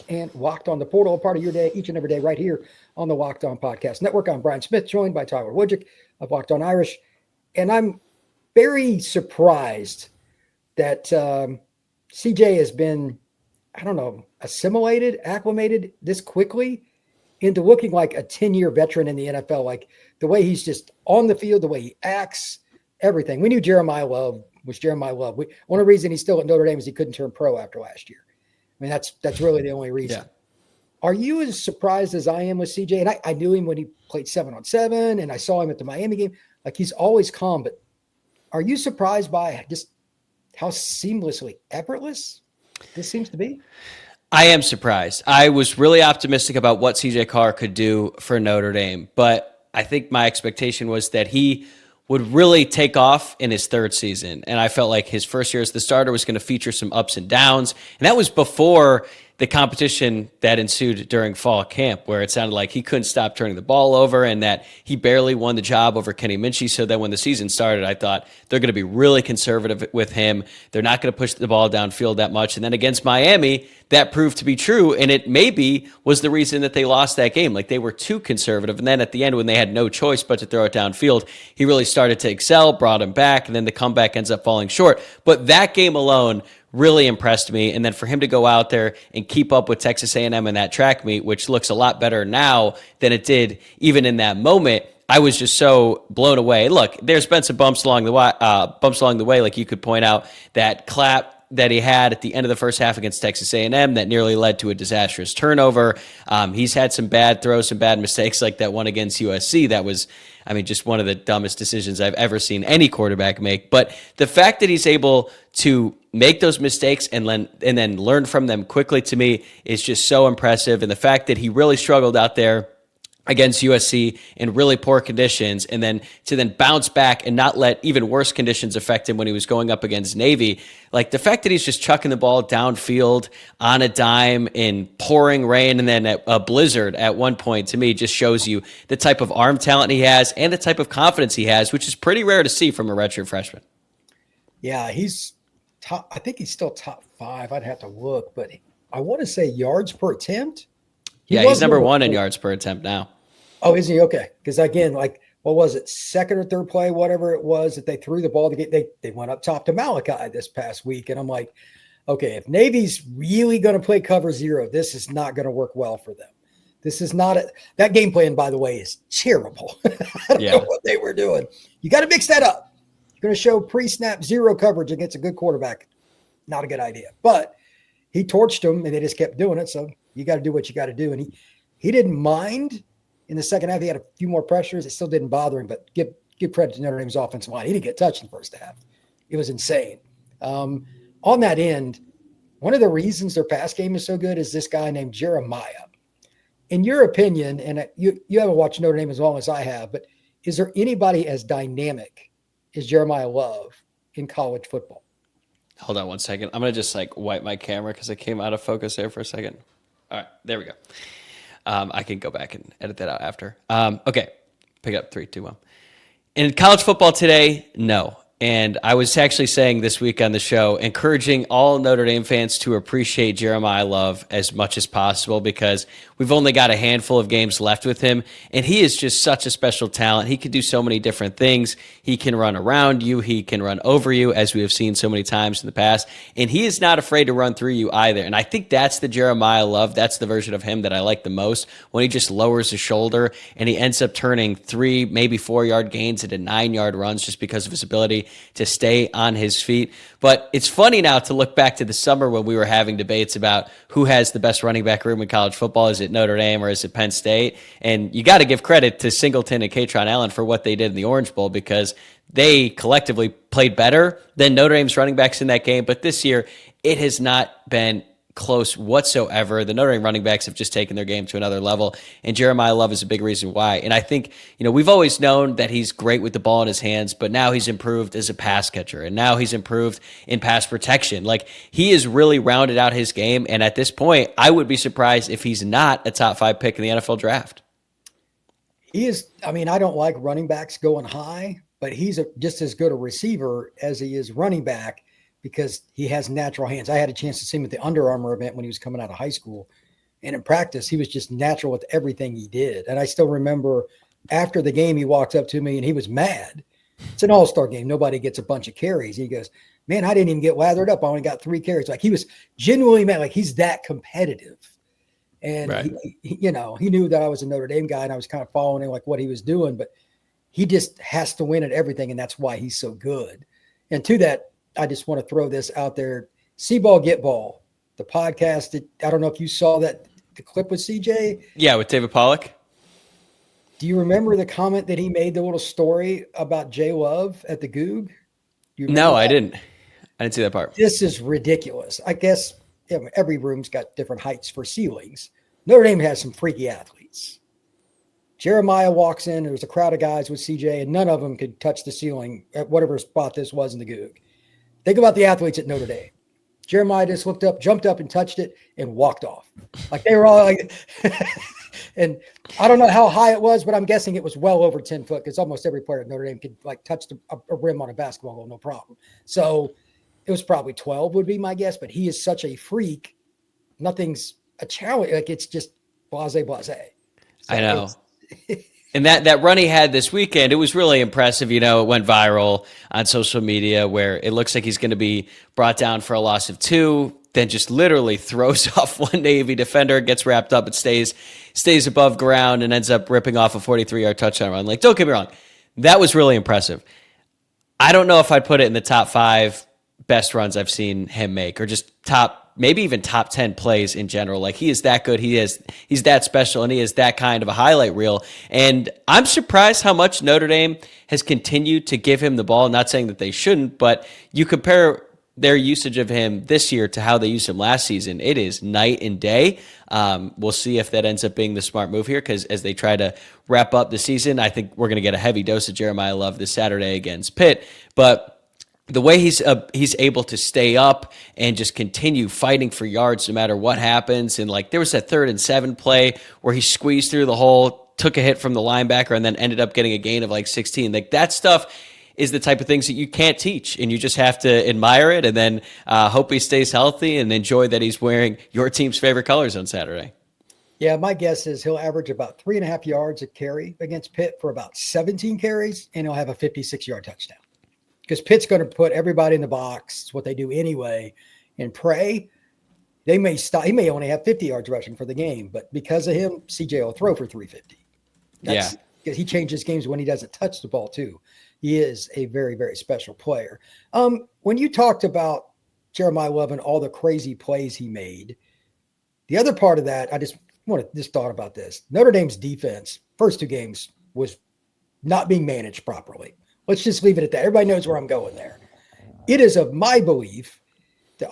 and Locked On the Portal, a part of your day each and every day right here on the Locked On Podcast Network. I'm Brian Smith, joined by Tyler Wojcik of Locked On Irish. And I'm very surprised that CJ has been, acclimated this quickly into looking like a 10-year veteran in the NFL. Like the way he's just on the field, the way he acts, everything. We knew Jeremiyah Love was Jeremiyah Love. One of the reasons he's still at Notre Dame is he couldn't turn pro after last year. I mean, that's really the only reason. Yeah. Are you as surprised as I am with CJ? And I knew him when he played 7-on-7, and I saw him at the Miami game. Like, he's always calm, but are you surprised by just how seamlessly effortless this seems to be? I am surprised. I was really optimistic about what CJ Carr could do for Notre Dame, but I think my expectation was that he would really take off in his third season. And I felt like his first year as the starter was going to feature some ups and downs. And that was before the competition that ensued during fall camp, where it sounded like he couldn't stop turning the ball over and that he barely won the job over Kenny Minchie. So then when the season started, I thought they're going to be really conservative with him. They're not going to push the ball downfield that much. And then against Miami, that proved to be true. And it maybe was the reason that they lost that game. Like, they were too conservative. And then at the end, when they had no choice but to throw it downfield, he really started to excel, brought him back, and then the comeback ends up falling short. But that game alone really impressed me. And then for him to go out there and keep up with Texas A&M in that track meet, which looks a lot better now than it did even in that moment, I was just so blown away. Look, there's been some bumps along the way. Like, you could point out that clap that he had at the end of the first half against Texas A&M that nearly led to a disastrous turnover. He's had some bad throws, some bad mistakes, like that one against USC. That was, just one of the dumbest decisions I've ever seen any quarterback make. But the fact that he's able to make those mistakes and then learn from them quickly, to me, is just so impressive. And the fact that he really struggled out there against USC in really poor conditions, and then to bounce back and not let even worse conditions affect him when he was going up against Navy. Like, the fact that he's just chucking the ball downfield on a dime in pouring rain and then a blizzard at one point, to me, just shows you the type of arm talent he has and the type of confidence he has, which is pretty rare to see from a redshirt freshman. Yeah, he's top. I think he's still top 5. I'd have to look, but I want to say yards per attempt. He's number 1 in yards per attempt now. Oh, is he? Okay. Because again, like, what was it, second or third play, whatever it was, that they threw the ball to get, they went up top to Malachi this past week. And I'm like, okay, if Navy's really going to play cover 0, this is not going to work well for them. This is not that game plan, by the way, is terrible. I don't know what they were doing. You got to mix that up. You're going to show pre-snap 0 coverage against a good quarterback. Not a good idea. But he torched them, and they just kept doing it. So you got to do what you got to do. And he didn't mind. In the second half, he had a few more pressures. It still didn't bother him, but give credit to Notre Dame's offensive line. He didn't get touched in the first half. It was insane. On that end, one of the reasons their pass game is so good is this guy named Jeremiyah. In your opinion, and you haven't watched Notre Dame as long as I have, but is there anybody as dynamic as Jeremiyah Love in college football? Hold on one second. I'm going to just wipe my camera because I came out of focus there for a second. All right, there we go. I can go back and edit that out after. Okay, pick it up, 3, 2, 1. In college football today, no. And I was actually saying this week on the show, encouraging all Notre Dame fans to appreciate Jeremiyah Love as much as possible, because we've only got a handful of games left with him, and he is just such a special talent. He can do so many different things. He can run around you. He can run over you, as we have seen so many times in the past, and he is not afraid to run through you either. And I think that's the Jeremiyah Love. That's the version of him that I like the most, when he just lowers his shoulder and he ends up turning 3, maybe 4-yard gains into 9-yard runs just because of his ability to stay on his feet. But it's funny now to look back to the summer when we were having debates about who has the best running back room in college football. Is it Notre Dame or is it Penn State? And you got to give credit to Singleton and Katron Allen for what they did in the Orange Bowl, because they collectively played better than Notre Dame's running backs in that game. But this year, it has not been close whatsoever. The Notre Dame running backs have just taken their game to another level, and Jeremiyah Love is a big reason why. And I think, we've always known that he's great with the ball in his hands, but now he's improved as a pass catcher, and now he's improved in pass protection. Like, he has really rounded out his game, and at this point, I would be surprised if he's not a top 5 pick in the NFL draft. He is. I don't like running backs going high, but he's just as good a receiver as he is running back, because he has natural hands. I had a chance to see him at the Under Armour event when he was coming out of high school. And in practice, he was just natural with everything he did. And I still remember after the game, he walked up to me and he was mad. It's an all-star game. Nobody gets a bunch of carries. He goes, man, I didn't even get lathered up. I only got 3 carries. Like, he was genuinely mad. Like, he's that competitive. And Right. he knew that I was a Notre Dame guy and I was kind of following like what he was doing, but he just has to win at everything. And that's why he's so good. And to that, I just want to throw this out there. See Ball, Get Ball, the podcast. I don't know if you saw that, the clip with CJ. Yeah, with David Pollock. Do you remember the comment that he made, the little story about J Love at the Goog? No, I didn't. I didn't see that part. This is ridiculous. I guess every room's got different heights for ceilings. Notre Dame has some freaky athletes. Jeremiyah walks in. There was a crowd of guys with CJ, and none of them could touch the ceiling at whatever spot this was in the Goog. Think about the athletes at Notre Dame. Jeremiyah just looked up, jumped up and touched it and walked off. Like, they were all like, and I don't know how high it was, but I'm guessing it was well over 10 foot because almost every player at Notre Dame could like touch a rim on a basketball goal, no problem. So it was probably 12 would be my guess, but he is such a freak. Nothing's a challenge. Like, it's just blase. So I know. And that run he had this weekend, it was really impressive. You know, it went viral on social media where it looks like he's going to be brought down for a loss of 2, then just literally throws off one Navy defender, gets wrapped up and stays above ground and ends up ripping off a 43-yard touchdown run. Like, don't get me wrong, that was really impressive. I don't know if I'd put it in the top 5 best runs I've seen him make, or just maybe even top 10 plays in general. Like, he is that good. He's that special, and he is that kind of a highlight reel. And I'm surprised how much Notre Dame has continued to give him the ball. Not saying that they shouldn't, but you compare their usage of him this year to how they used him last season. It is night and day. We'll see if that ends up being the smart move here, because as they try to wrap up the season, I think we're going to get a heavy dose of Jeremiyah Love this Saturday against Pitt. But the way he's able to stay up and just continue fighting for yards no matter what happens. And like, there was that 3rd and 7 play where he squeezed through the hole, took a hit from the linebacker, and then ended up getting a gain of like 16. Like, that stuff is the type of things that you can't teach, and you just have to admire it and then hope he stays healthy and enjoy that he's wearing your team's favorite colors on Saturday. Yeah, my guess is he'll average about 3.5 yards a carry against Pitt for about 17 carries, and he'll have a 56-yard touchdown. Because Pitt's going to put everybody in the box. It's what they do anyway. And pray, they may stop. He may only have 50 yards rushing for the game, but because of him, CJ will throw for 350. That's because he changes games when he doesn't touch the ball too. He is a very, very special player. When you talked about Jeremiyah Love and all the crazy plays he made, the other part of that, I just thought about this. Notre Dame's defense, first 2 games, was not being managed properly. Let's just leave it at that. Everybody knows where I'm going there. It is of my belief